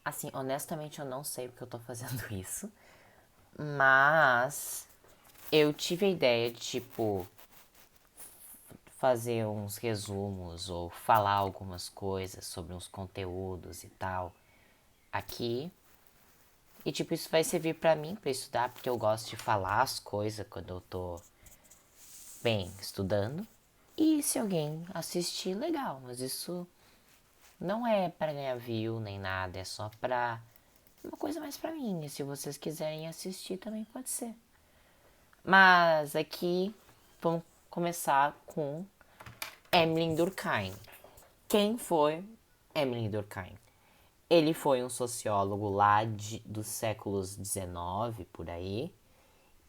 Assim, honestamente eu não sei porque eu tô fazendo isso, mas eu tive a ideia de, tipo, fazer uns resumos ou falar algumas coisas sobre uns conteúdos e tal aqui. E, tipo, isso vai servir pra mim pra estudar, porque eu gosto de falar as coisas quando eu tô, bem, estudando. E se alguém assistir, legal, mas isso não é pra ganhar view nem nada, é só pra uma coisa mais pra mim. E se vocês quiserem assistir, também pode ser. Mas aqui vamos começar com Emmeline Durkheim. Quem foi Emmeline Durkheim? Ele foi um sociólogo lá dos séculos XIX, por aí.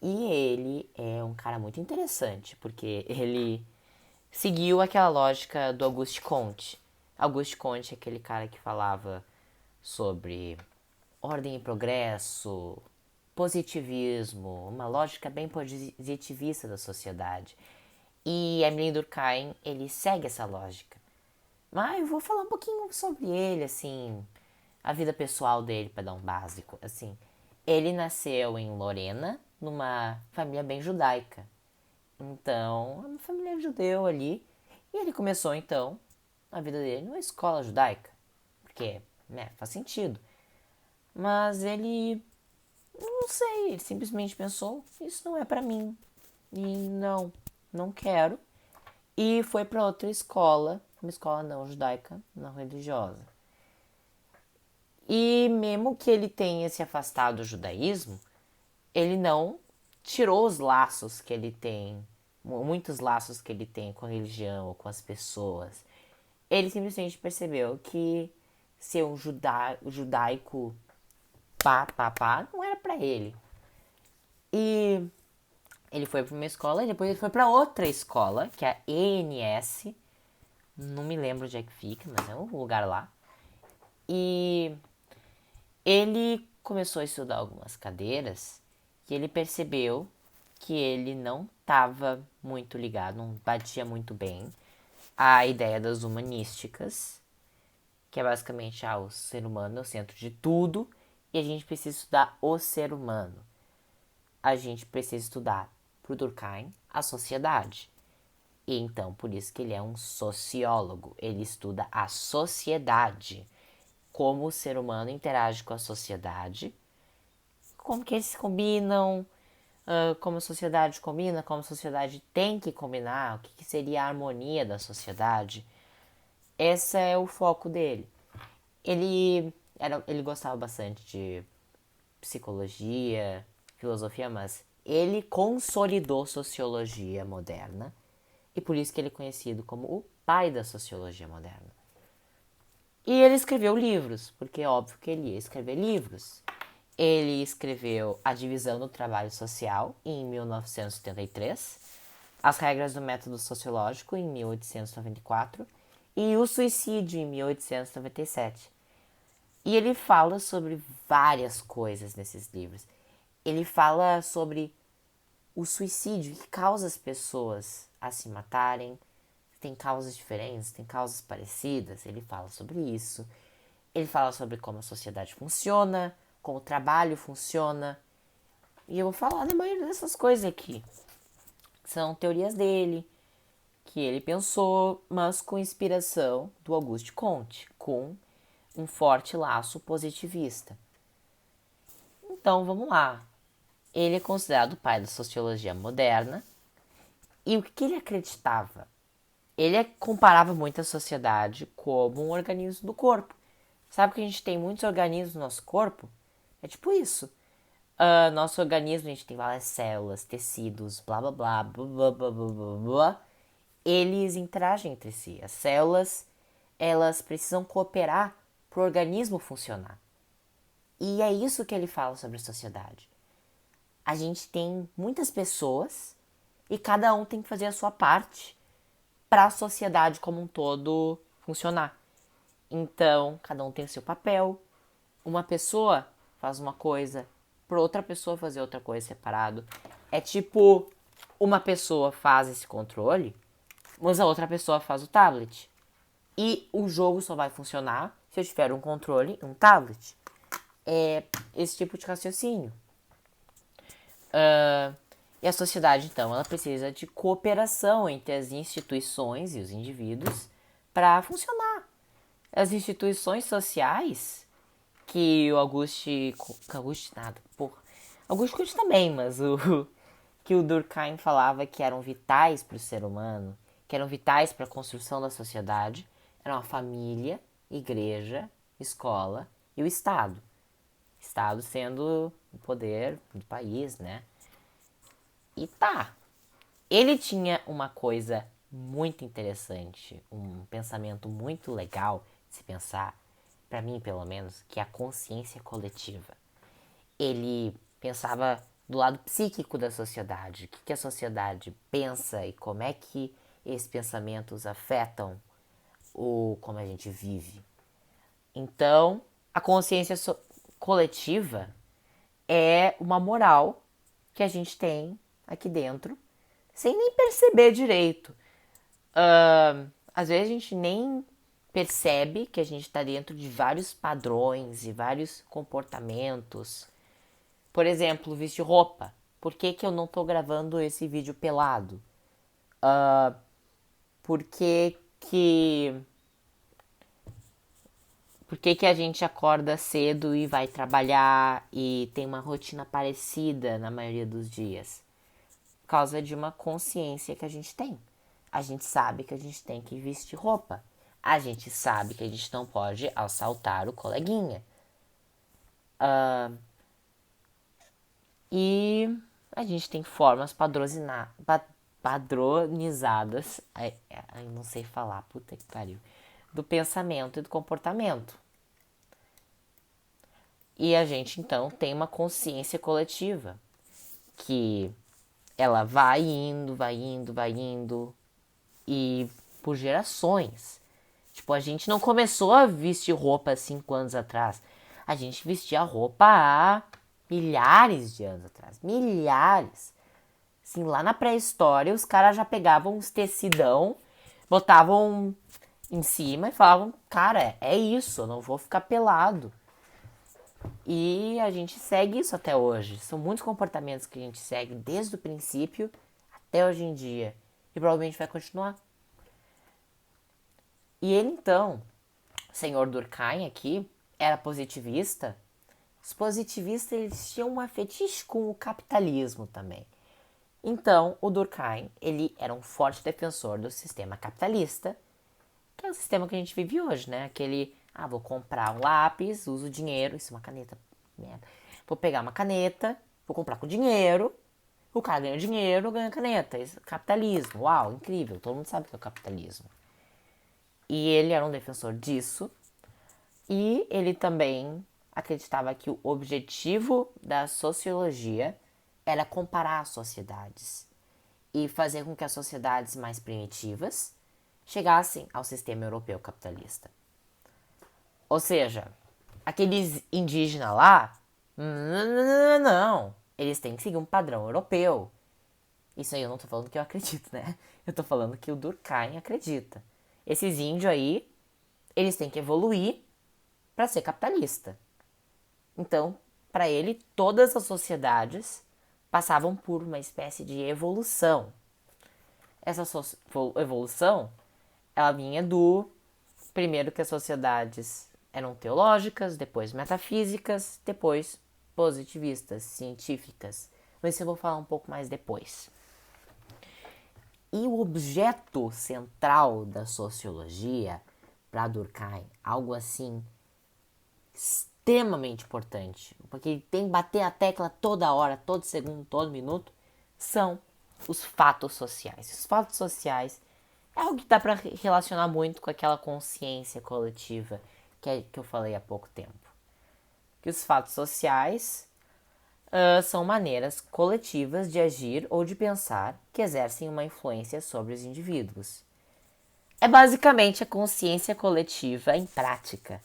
E ele é um cara muito interessante, porque ele seguiu aquela lógica do Auguste Comte. Auguste Comte é aquele cara que falava sobre ordem e progresso, positivismo, uma lógica bem positivista da sociedade. E Emmeline Durkheim, ele segue essa lógica. Mas eu vou falar um pouquinho sobre ele, assim, a vida pessoal dele, para dar um básico. Assim, ele nasceu em Lorena, numa família bem judaica. Então, é uma família judeu ali. E ele começou, então, a vida dele numa escola judaica. Porque, né, faz sentido. Mas ele, não sei, ele simplesmente pensou, isso não é pra mim. E não quero. E foi pra outra escola, uma escola não judaica, não religiosa. E mesmo que ele tenha se afastado do judaísmo, ele não tirou os laços que ele tem, muitos laços que ele tem com a religião ou com as pessoas. Ele simplesmente percebeu que ser um judaico pá, não era pra ele. E ele foi pra uma escola e depois ele foi pra outra escola, que é a ENS. Não me lembro onde é que fica, mas é um lugar lá. E ele começou a estudar algumas cadeiras e ele percebeu que ele não estava muito ligado, não batia muito bem à ideia das humanísticas, que é basicamente o ser humano é o centro de tudo e a gente precisa estudar o ser humano. A gente precisa estudar, por Durkheim, a sociedade. E então, por isso que ele é um sociólogo. Ele estuda a sociedade, como o ser humano interage com a sociedade, como que eles se combinam, como a sociedade combina, como a sociedade tem que combinar, o que seria a harmonia da sociedade. Esse é o foco dele. Ele gostava bastante de psicologia, filosofia, mas ele consolidou sociologia moderna e por isso que ele é conhecido como o pai da sociologia moderna. E ele escreveu livros, porque é óbvio que ele ia escrever livros. Ele escreveu A Divisão do Trabalho Social, em 1973, As Regras do Método Sociológico, em 1894, e O Suicídio, em 1897. E ele fala sobre várias coisas nesses livros. Ele fala sobre o suicídio que causa as pessoas a se matarem. Tem causas diferentes, tem causas parecidas. Ele fala sobre isso. Ele fala sobre como a sociedade funciona, como o trabalho funciona. E eu vou falar da maioria dessas coisas aqui. São teorias dele, que ele pensou, mas com inspiração do Auguste Comte, com um forte laço positivista. Então vamos lá. Ele é considerado o pai da sociologia moderna. E o que ele acreditava? Ele comparava muito a sociedade como um organismo do corpo. Sabe que a gente tem muitos organismos no nosso corpo? É tipo isso. Nosso organismo, a gente tem várias células, tecidos, blá blá blá, blá blá blá blá blá blá. Eles interagem entre si. As células, elas precisam cooperar para o organismo funcionar. E é isso que ele fala sobre a sociedade. A gente tem muitas pessoas e cada um tem que fazer a sua parte para a sociedade como um todo funcionar. Então, cada um tem o seu papel. Uma pessoa faz uma coisa, para outra pessoa fazer outra coisa separado. É tipo, uma pessoa faz esse controle, mas a outra pessoa faz o tablet. E o jogo só vai funcionar se eu tiver um controle e um tablet. esse tipo de raciocínio. E a sociedade, então, ela precisa de cooperação entre as instituições e os indivíduos para funcionar. As instituições sociais, que o Auguste também, mas que o Durkheim falava que eram vitais para o ser humano, que eram vitais para a construção da sociedade, eram a família, igreja, escola e o Estado. Estado sendo o poder do país, né? E tá. Ele tinha uma coisa muito interessante, um pensamento muito legal de se pensar, para mim pelo menos, que é a consciência coletiva. Ele pensava do lado psíquico da sociedade, o que a sociedade pensa e como é que esses pensamentos afetam como a gente vive. Então, a consciência coletiva é uma moral que a gente tem aqui dentro, sem nem perceber direito. Às vezes a gente nem percebe que a gente está dentro de vários padrões e vários comportamentos. Por exemplo, vestir roupa. Por que, que eu não estou gravando esse vídeo pelado? Por que que... Por que que a gente acorda cedo e vai trabalhar e tem uma rotina parecida na maioria dos dias? Por causa de uma consciência que a gente tem. A gente sabe que a gente tem que vestir roupa. A gente sabe que a gente não pode assaltar o coleguinha. E a gente tem formas padronizadas, não sei falar, puta que pariu, do pensamento e do comportamento. E a gente então tem uma consciência coletiva que ela vai indo, vai indo, vai indo e por gerações. Tipo, a gente não começou a vestir roupa 5 anos atrás. A gente vestia roupa há milhares de anos atrás. Milhares. Assim, lá na pré-história, os caras já pegavam uns tecidão, botavam em cima e falavam, cara, é isso, eu não vou ficar pelado. E a gente segue isso até hoje. São muitos comportamentos que a gente segue desde o princípio até hoje em dia. E provavelmente vai continuar. E ele então, o senhor Durkheim aqui, era positivista. Os positivistas eles tinham uma fetiche com o capitalismo também. Então, o Durkheim, ele era um forte defensor do sistema capitalista, que é o sistema que a gente vive hoje, né? Aquele, vou comprar um lápis, uso dinheiro, isso é uma caneta, merda. Vou pegar uma caneta, vou comprar com dinheiro, o cara ganha dinheiro, ganha caneta. Isso, capitalismo, uau, incrível, todo mundo sabe o que é o capitalismo. E ele era um defensor disso, e ele também acreditava que o objetivo da sociologia era comparar as sociedades e fazer com que as sociedades mais primitivas chegassem ao sistema europeu capitalista. Ou seja, aqueles indígenas lá, não, eles têm que seguir um padrão europeu. Isso aí eu não tô falando que eu acredito, né? Eu tô falando que o Durkheim acredita. Esses índios aí, eles têm que evoluir para ser capitalista. Então, para ele, todas as sociedades passavam por uma espécie de evolução. Essa evolução, ela vinha do primeiro que as sociedades eram teológicas, depois metafísicas, depois positivistas, científicas. Mas isso eu vou falar um pouco mais depois. E o objeto central da sociologia para Durkheim, algo assim extremamente importante, porque ele tem que bater a tecla toda hora, todo segundo, todo minuto, são os fatos sociais. Os fatos sociais é algo que dá para relacionar muito com aquela consciência coletiva que eu falei há pouco tempo. Que os fatos sociais são maneiras coletivas de agir ou de pensar que exercem uma influência sobre os indivíduos. É basicamente a consciência coletiva em prática.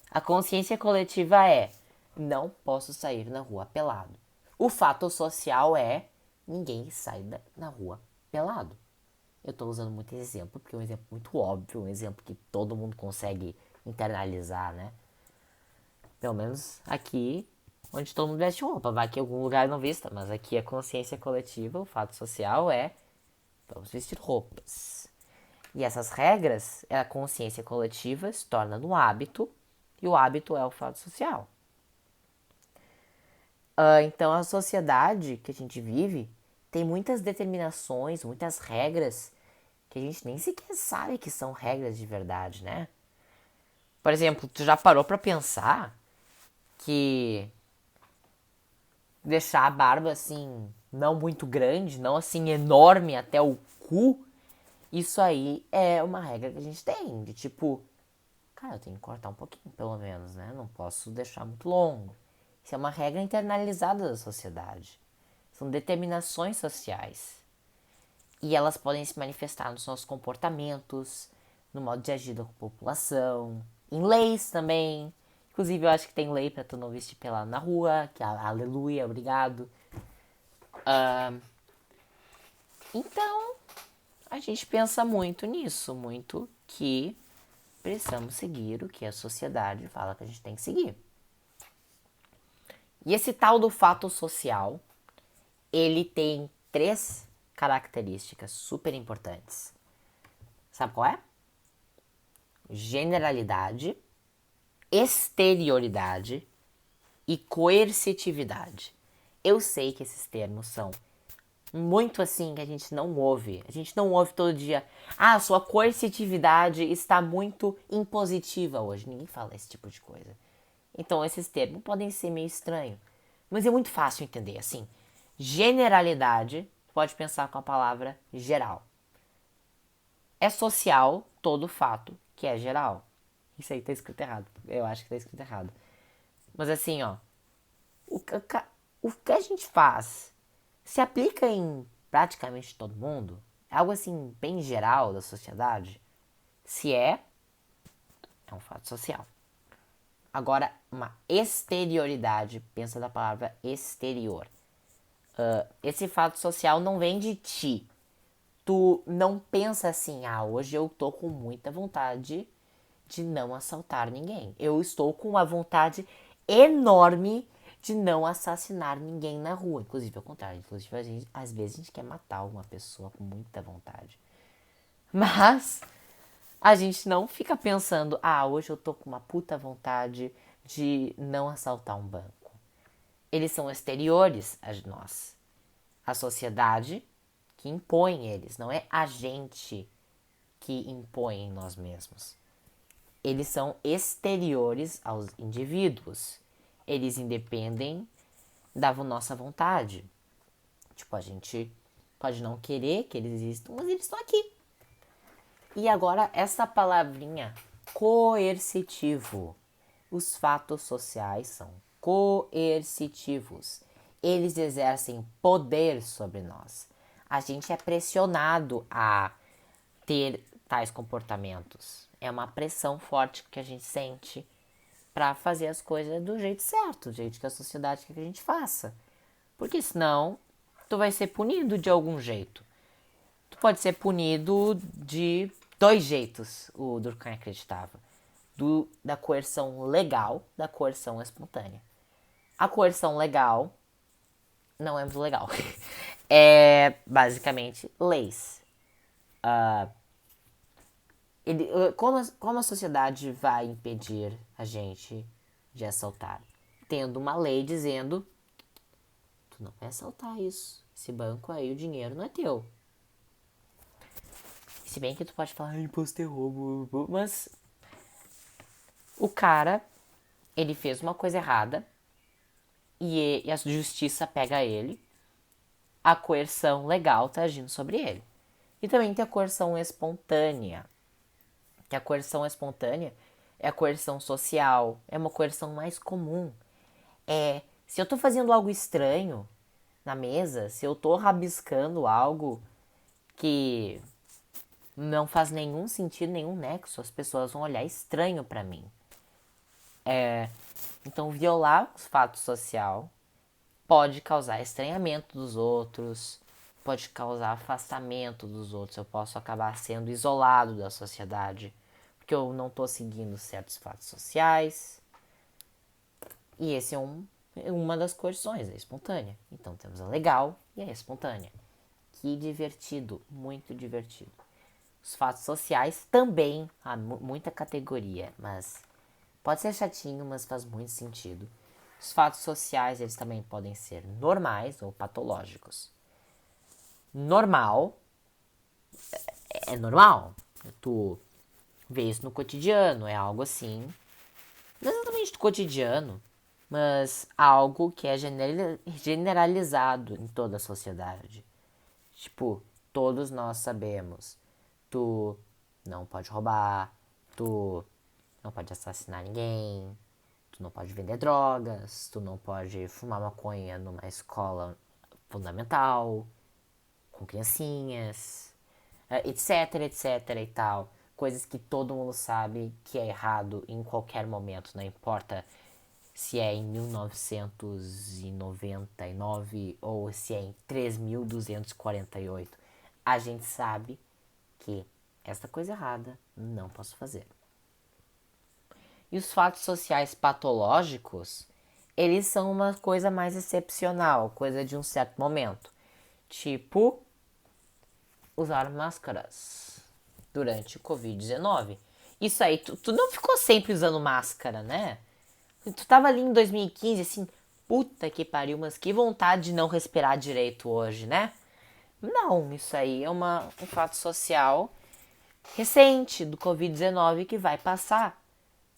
A consciência coletiva é: não posso sair na rua pelado. O fato social é: ninguém sai na rua pelado. Eu estou usando muito exemplo, porque é um exemplo muito óbvio, um exemplo que todo mundo consegue internalizar, né? Pelo menos aqui, onde todo mundo veste roupa. Vai que em algum lugar não vista, mas aqui a consciência coletiva, o fato social é vamos vestir roupas. E essas regras, a consciência coletiva se torna no hábito, e o hábito é o fato social. Então a sociedade que a gente vive tem muitas determinações, muitas regras que a gente nem sequer sabe que são regras de verdade, né? Por exemplo, tu já parou pra pensar que deixar a barba assim, não muito grande, não assim enorme até o cu, isso aí é uma regra que a gente tem, de tipo, cara, eu tenho que cortar um pouquinho, pelo menos, né? Não posso deixar muito longo. Isso é uma regra internalizada da sociedade. São determinações sociais. E elas podem se manifestar nos nossos comportamentos, no modo de agir da população, em leis também. Inclusive, eu acho que tem lei pra tu não vestir pelado na rua, que é aleluia, obrigado. Então, a gente pensa muito nisso, muito que precisamos seguir o que a sociedade fala que a gente tem que seguir. E esse tal do fato social, ele tem 3 características super importantes. Sabe qual é? Generalidade, exterioridade e coercitividade. Eu sei que esses termos são muito assim que a gente não ouve. A gente não ouve todo dia. Ah, sua coercitividade está muito impositiva hoje. Ninguém fala esse tipo de coisa. Então esses termos podem ser meio estranhos. Mas é muito fácil entender. Assim, generalidade, pode pensar com a palavra geral. É social todo fato que é geral. Isso aí tá escrito errado. Eu acho que tá escrito errado. Mas assim, ó. O que a gente faz se aplica em praticamente todo mundo? É algo assim, bem geral da sociedade? Se é um fato social. Agora, uma exterioridade, pensa da palavra exterior. Esse fato social não vem de ti. Tu não pensa assim, ah, hoje eu tô com muita vontade de não assaltar ninguém. Eu estou com uma vontade enorme de não assassinar ninguém na rua. Inclusive, ao contrário. Inclusive, às vezes a gente quer matar uma pessoa com muita vontade. Mas a gente não fica pensando, ah, hoje eu tô com uma puta vontade de não assaltar um banco. Eles são exteriores a nós. A sociedade que impõe eles, não é a gente que impõe em nós mesmos. Eles são exteriores aos indivíduos. Eles independem da nossa vontade. Tipo, a gente pode não querer que eles existam, mas eles estão aqui. E agora, essa palavrinha coercitivo. Os fatos sociais são coercitivos. Eles exercem poder sobre nós. A gente é pressionado a ter tais comportamentos. É uma pressão forte que a gente sente para fazer as coisas do jeito certo, do jeito que a sociedade quer que a gente faça. Porque senão tu vai ser punido de algum jeito. Tu pode ser punido de 2 jeitos, o Durkheim acreditava. Da coerção legal, da coerção espontânea. A coerção legal não é muito legal. É basicamente leis. Como a sociedade vai impedir a gente de assaltar? Tendo uma lei dizendo: tu não vai assaltar isso. Esse banco aí, o dinheiro não é teu. Se bem que tu pode falar, imposto é roubo, mas o cara, ele fez uma coisa errada e a justiça pega ele, a coerção legal tá agindo sobre ele. E também tem a coerção espontânea, que a coerção espontânea é a coerção social, é uma coerção mais comum. Se eu tô fazendo algo estranho na mesa, se eu tô rabiscando algo que não faz nenhum sentido, nenhum nexo, as pessoas vão olhar estranho pra mim. Então, violar os fatos social pode causar estranhamento dos outros, pode causar afastamento dos outros. Eu posso acabar sendo isolado da sociedade porque eu não estou seguindo certos fatos sociais. E esse é uma das coerções, a espontânea. Então temos a legal e a espontânea. Que divertido, muito divertido. Os fatos sociais também há muita categoria, mas pode ser chatinho, mas faz muito sentido. Os fatos sociais, eles também podem ser normais ou patológicos. Normal é normal. Tu vê isso no cotidiano, é algo assim, não exatamente do cotidiano, mas algo que é generalizado em toda a sociedade. Tipo, todos nós sabemos. Tu não pode roubar, tu não pode assassinar ninguém, tu não pode vender drogas, tu não pode fumar maconha numa escola fundamental, com criancinhas, etc, etc e tal. Coisas que todo mundo sabe que é errado em qualquer momento, não importa se é em 1999 ou se é em 3248. A gente sabe que esta coisa errada não posso fazer. E os fatos sociais patológicos, eles são uma coisa mais excepcional, coisa de um certo momento. Tipo, usar máscaras durante o Covid-19. Isso aí, tu não ficou sempre usando máscara, né? Tu tava ali em 2015, assim, puta que pariu, mas que vontade de não respirar direito hoje, né? Não, isso aí é um fato social recente do Covid-19 que vai passar.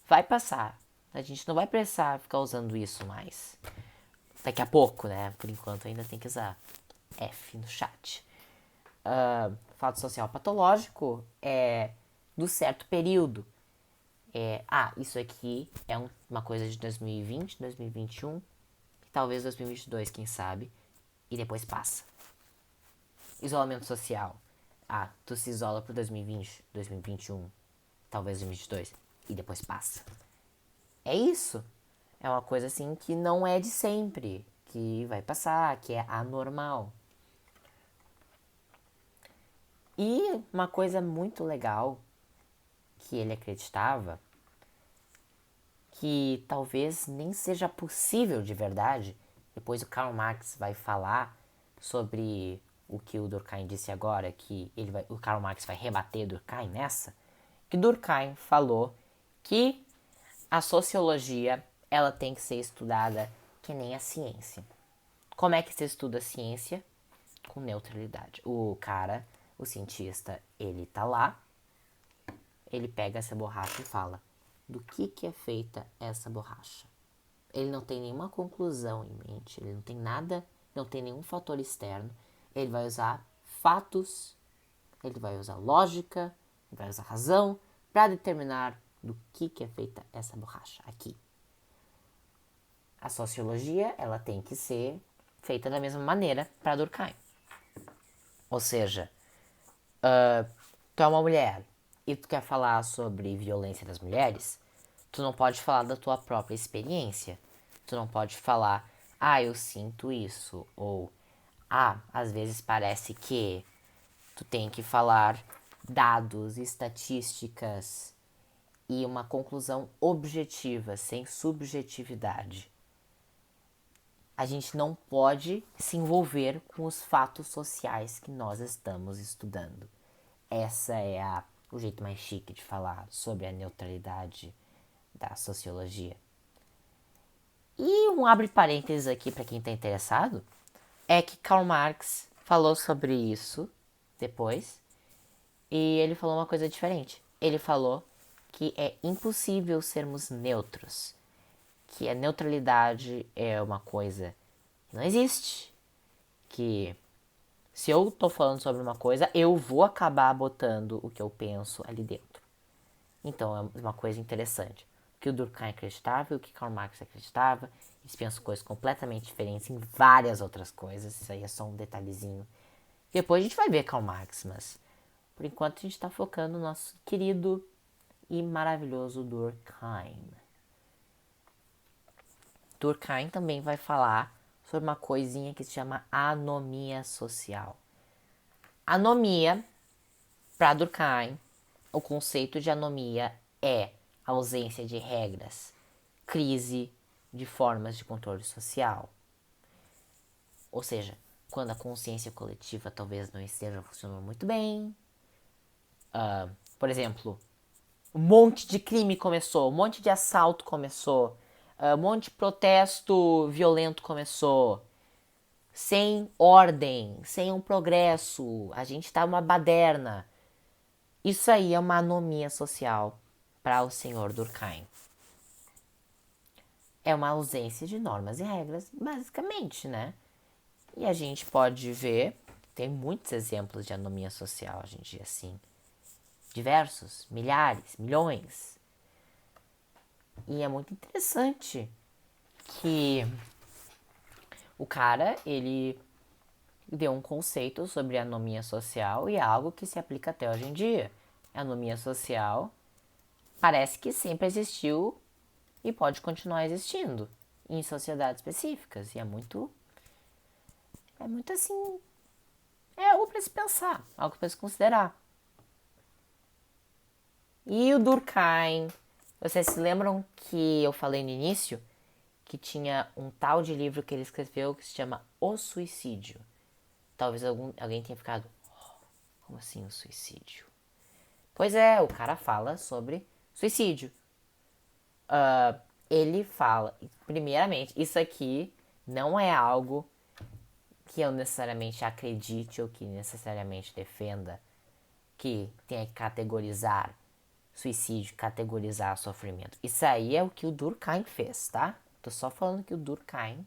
Vai passar. A gente não vai precisar ficar usando isso mais. Daqui a pouco, né? Por enquanto ainda tem que usar F no chat. Fato social patológico é do certo período. Isso aqui é uma coisa de 2020, 2021, talvez 2022, quem sabe, e depois passa. Isolamento social. Tu se isola pro 2020, 2021, talvez 2022, e depois passa. É isso. É uma coisa assim que não é de sempre, que vai passar, que é anormal. E uma coisa muito legal que ele acreditava, que talvez nem seja possível de verdade, depois o Karl Marx vai falar sobre o que o Durkheim disse agora, que o Karl Marx vai rebater Durkheim nessa, que Durkheim falou que a sociologia ela tem que ser estudada que nem a ciência. Como é que se estuda a ciência? Com neutralidade. O cientista, ele tá lá, ele pega essa borracha e fala do que é feita essa borracha. Ele não tem nenhuma conclusão em mente, ele não tem nada, não tem nenhum fator externo. Ele vai usar fatos, ele vai usar lógica, ele vai usar razão para determinar do que é feita essa borracha aqui. A sociologia, ela tem que ser feita da mesma maneira para Durkheim. Ou seja, tu é uma mulher e tu quer falar sobre violência das mulheres, tu não pode falar da tua própria experiência. Tu não pode falar, eu sinto isso, ou às vezes parece que. Tu tem que falar dados, estatísticas e uma conclusão objetiva, sem subjetividade. A gente não pode se envolver com os fatos sociais que nós estamos estudando. Essa é o jeito mais chique de falar sobre a neutralidade da sociologia. E um abre parênteses aqui para quem está interessado, é que Karl Marx falou sobre isso depois, e ele falou uma coisa diferente. Ele falou que é impossível sermos neutros, que a neutralidade é uma coisa que não existe, que se eu tô falando sobre uma coisa, eu vou acabar botando o que eu penso ali dentro. Então é uma coisa interessante. O que o Durkheim acreditava e o que Karl Marx acreditava, eles pensam coisas completamente diferentes em várias outras coisas. Isso aí é só um detalhezinho. Depois a gente vai ver Karl Marx, mas por enquanto a gente está focando no nosso querido e maravilhoso Durkheim. Durkheim também vai falar sobre uma coisinha que se chama anomia social. Anomia, para Durkheim, o conceito de anomia é ausência de regras, crise, de formas de controle social. Ou seja, quando a consciência coletiva talvez não esteja funcionando muito bem. Por exemplo, um monte de crime começou, um monte de assalto começou, um monte de protesto violento começou, sem ordem, sem um progresso, a gente tá uma baderna. Isso aí é uma anomia social para o senhor Durkheim. É uma ausência de normas e regras, basicamente, né? E a gente pode ver, tem muitos exemplos de anomia social, a gente diz assim, diversos, milhares, milhões. E é muito interessante que o cara, ele deu um conceito sobre anomia social e é algo que se aplica até hoje em dia. A anomia social parece que sempre existiu e pode continuar existindo em sociedades específicas. E é muito assim, é algo para se pensar, algo para se considerar. E o Durkheim, vocês se lembram que eu falei no início que tinha um tal de livro que ele escreveu que se chama O Suicídio? Talvez alguém tenha ficado, como assim o suicídio? Pois é, o cara fala sobre suicídio. Ele fala, primeiramente, isso aqui não é algo que eu necessariamente acredite ou que necessariamente defenda, que tenha que categorizar suicídio, categorizar sofrimento. Isso aí é o que o Durkheim fez, tá? Tô só falando que o Durkheim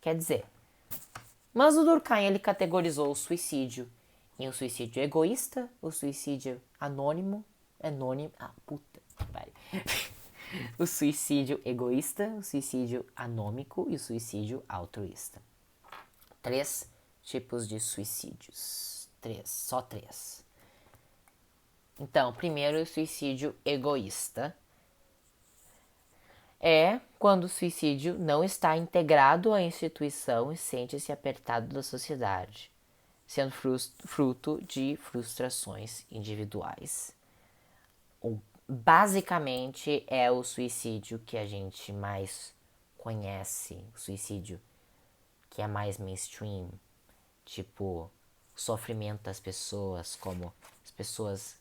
quer dizer. Mas o Durkheim, ele categorizou o suicídio em um suicídio egoísta, o suicídio anônimo, puta que pariu. O suicídio egoísta, o suicídio anômico e o suicídio altruísta. 3 tipos de suicídios. Só 3. Então, primeiro, o suicídio egoísta. É quando o suicídio não está integrado à instituição e sente-se apertado da sociedade, sendo fruto de frustrações individuais. Basicamente é o suicídio que a gente mais conhece, o suicídio que é mais mainstream, tipo o sofrimento das pessoas, como as pessoas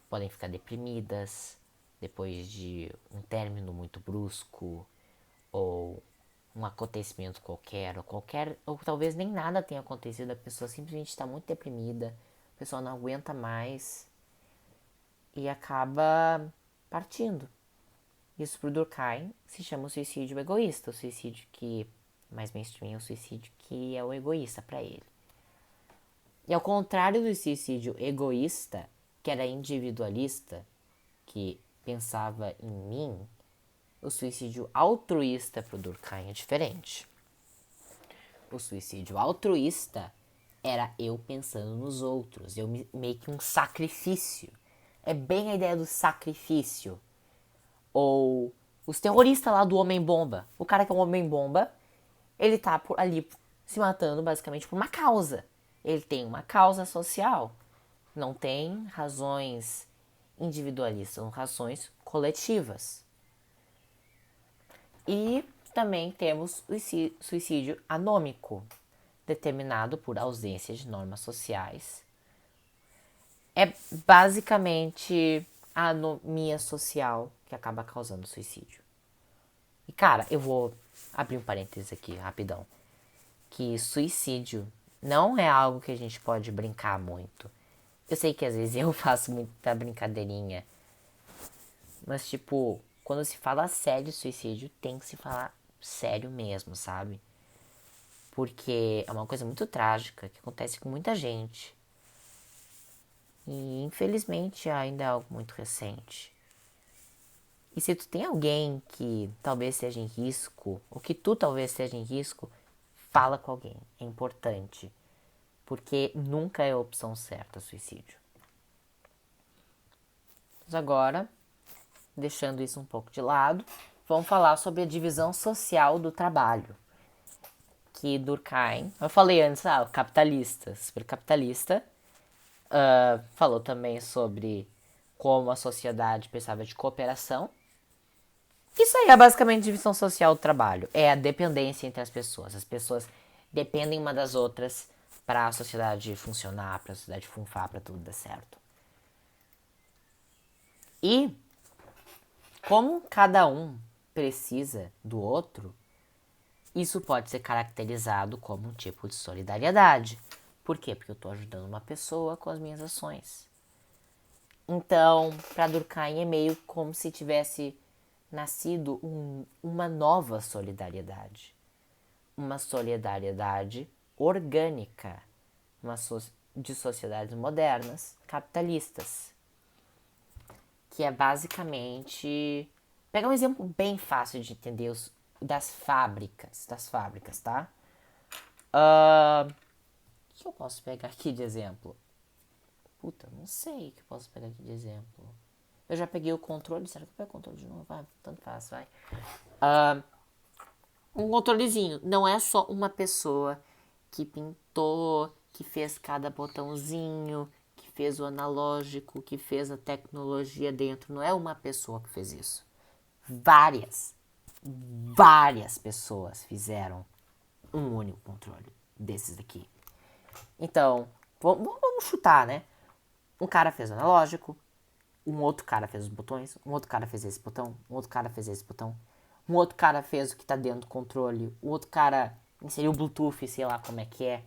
podem ficar deprimidas depois de um término muito brusco ou um acontecimento ou talvez nem nada tenha acontecido, a pessoa simplesmente está muito deprimida, a pessoa não aguenta mais e acaba partindo. Isso pro Durkheim se chama o suicídio egoísta, o suicídio que mais mainstream é o suicídio que é o egoísta para ele. E ao contrário do suicídio egoísta, que era individualista, que pensava em mim, o suicídio altruísta para o Durkheim é diferente. O suicídio altruísta era eu pensando nos outros, meio que um sacrifício. É bem a ideia do sacrifício. Ou os terroristas lá do Homem-Bomba. O cara que é um Homem-Bomba, ele tá ali se matando basicamente por uma causa. Ele tem uma causa social. Não tem razões individualistas, são razões coletivas. E também temos o suicídio anômico, determinado por ausência de normas sociais. É basicamente a anomia social que acaba causando suicídio. E cara, eu vou abrir um parênteses aqui, rapidão. Que suicídio não é algo que a gente pode brincar muito. Eu sei que às vezes eu faço muita brincadeirinha. Mas tipo, quando se fala sério de suicídio, tem que se falar sério mesmo, sabe? Porque é uma coisa muito trágica que acontece com muita gente. E infelizmente ainda é algo muito recente. E se tu tem alguém que talvez esteja em risco, ou que tu talvez esteja em risco, fala com alguém. É importante. Porque nunca é a opção certa suicídio. Mas agora, deixando isso um pouco de lado, vamos falar sobre a divisão social do trabalho. Que Durkheim, eu falei antes, o capitalista, super capitalista, falou também sobre como a sociedade precisava de cooperação Isso aí é basicamente divisão social do trabalho. É a dependência entre as pessoas. As pessoas dependem uma das outras para a sociedade funcionar, para a sociedade funfar, para tudo dar certo. E como cada um precisa do outro, isso pode ser caracterizado como um tipo de solidariedade. Por quê? Porque eu estou ajudando uma pessoa com as minhas ações. Então, para Durkheim é meio como se tivesse nascido uma nova solidariedade. Uma solidariedade orgânica de sociedades modernas, capitalistas. Que é basicamente... Pegar um exemplo bem fácil de entender das fábricas, tá? O que eu posso pegar aqui de exemplo? Puta, não sei o que eu posso pegar aqui de exemplo. Eu já peguei o controle. Será que eu pego o controle de novo? Vai, tanto faz, vai. Um controlezinho. Não é só uma pessoa que pintou, que fez cada botãozinho, que fez o analógico, que fez a tecnologia dentro. Não é uma pessoa que fez isso. Várias pessoas fizeram um único controle desses daqui. Então, vamos chutar, né? Um cara fez o analógico, um outro cara fez os botões, um outro cara fez esse botão, um outro cara fez esse botão, um outro cara fez o que tá dentro do controle, o outro cara inseriu o Bluetooth, sei lá como é que é.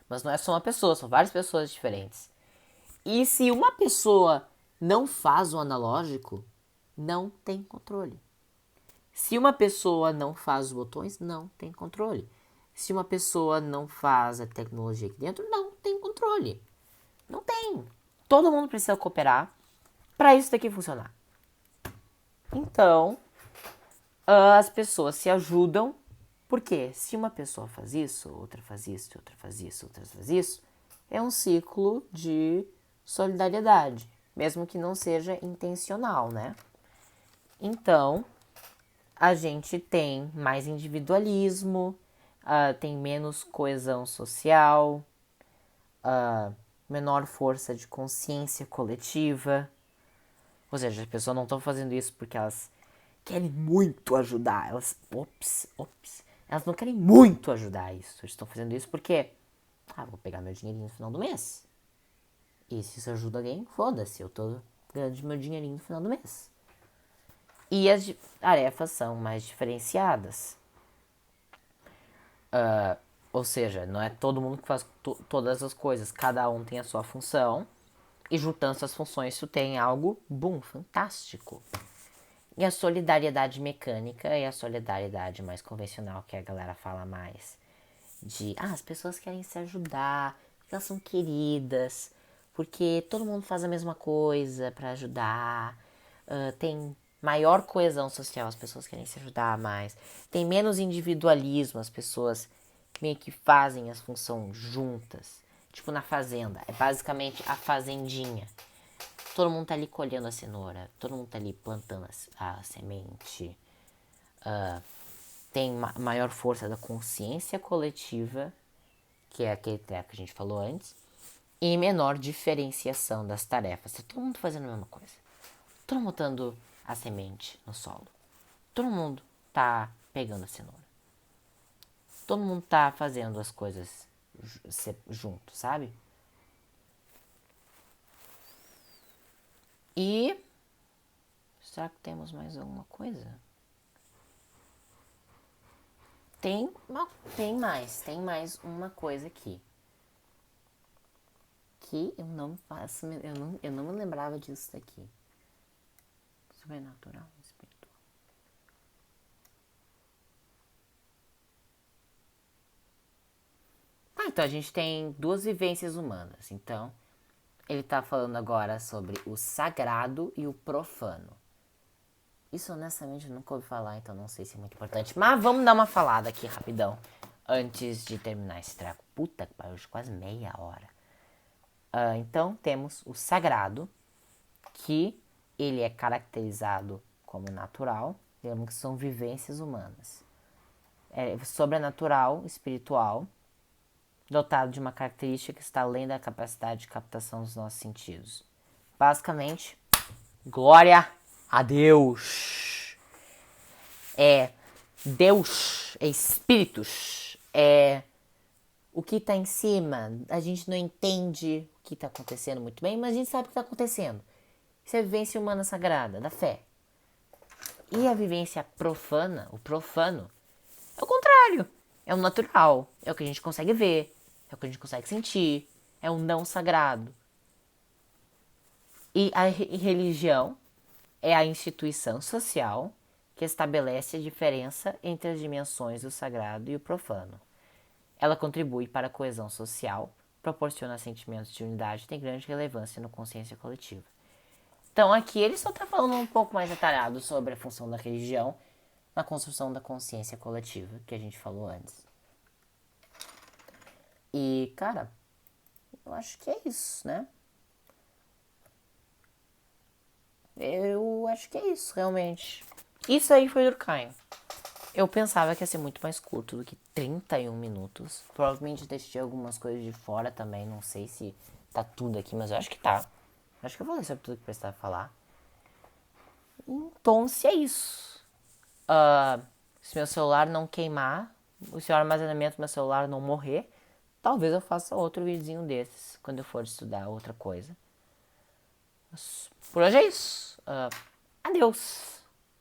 Mas não é só uma pessoa, são várias pessoas diferentes. E se uma pessoa não faz o analógico, não tem controle. Se uma pessoa não faz os botões, não tem controle. Se uma pessoa não faz a tecnologia aqui dentro, não tem controle. Não tem. Todo mundo precisa cooperar para isso daqui funcionar. Então, as pessoas se ajudam, porque se uma pessoa faz isso, outra faz isso, outra faz isso, outra faz isso, é um ciclo de solidariedade, mesmo que não seja intencional, né? Então, a gente tem mais individualismo, tem menos coesão social, menor força de consciência coletiva. Ou seja, as pessoas não estão fazendo isso porque elas querem muito ajudar. Elas não querem muito ajudar isso. Eles estão fazendo isso porque, vou pegar meu dinheirinho no final do mês. E se isso ajuda alguém, foda-se, eu tô ganhando meu dinheirinho no final do mês. E as tarefas são mais diferenciadas. Ou seja, não é todo mundo que faz todas as coisas. Cada um tem a sua função. E juntando essas funções, isso tem algo, fantástico. E a solidariedade mecânica é a solidariedade mais convencional, que a galera fala mais. De, as pessoas querem se ajudar, porque elas são queridas, porque todo mundo faz a mesma coisa para ajudar. Tem maior coesão social, as pessoas querem se ajudar mais. Tem menos individualismo, as pessoas meio que fazem as funções juntas. Tipo na fazenda, é basicamente a fazendinha. Todo mundo tá ali colhendo a cenoura, todo mundo tá ali plantando a semente. Tem maior força da consciência coletiva, que é aquele treco que a gente falou antes, e menor diferenciação das tarefas. Tá todo mundo fazendo a mesma coisa. Todo mundo botando a semente no solo. Todo mundo tá pegando a cenoura. Todo mundo tá fazendo as coisas junto, sabe? E será que temos mais alguma coisa? Tem mais uma coisa aqui. Que eu não faço, eu não me lembrava disso daqui. Sobrenatural, espiritual. Então a gente tem duas vivências humanas. Então, ele tá falando agora sobre o sagrado e o profano. Isso, honestamente, eu nunca ouvi falar, então não sei se é muito importante. Mas vamos dar uma falada aqui, rapidão. Antes de terminar esse treco. Puta que pariu, quase meia hora. Então, temos o sagrado, que ele é caracterizado como natural. Lembramos que são vivências humanas. É sobrenatural, espiritual, dotado de uma característica que está além da capacidade de captação dos nossos sentidos. Basicamente, glória a Deus. É Deus, é espíritos, é o que tá em cima. A gente não entende o que tá acontecendo muito bem, mas a gente sabe o que tá acontecendo. Isso é a vivência humana sagrada, da fé. E a vivência profana, o profano, é o contrário. É o natural, é o que a gente consegue ver, é o que a gente consegue sentir, é o não sagrado. E a religião é a instituição social que estabelece a diferença entre as dimensões do sagrado e o profano. Ela contribui para a coesão social, proporciona sentimentos de unidade e tem grande relevância na consciência coletiva. Então aqui ele só está falando um pouco mais detalhado sobre a função da religião na construção da consciência coletiva, que a gente falou antes. E, cara, eu acho que é isso, né? Eu acho que é isso, realmente. Isso aí foi Durkheim. Eu pensava que ia ser muito mais curto do que 31 minutos. Provavelmente deixei algumas coisas de fora também. Não sei se tá tudo aqui, mas eu acho que tá. Acho que eu falei sobre tudo que precisava falar. Então, se é isso. Se meu celular não queimar, o seu armazenamento do meu celular não morrer, talvez eu faça outro videozinho desses quando eu for estudar outra coisa. Mas por hoje é isso. Adeus.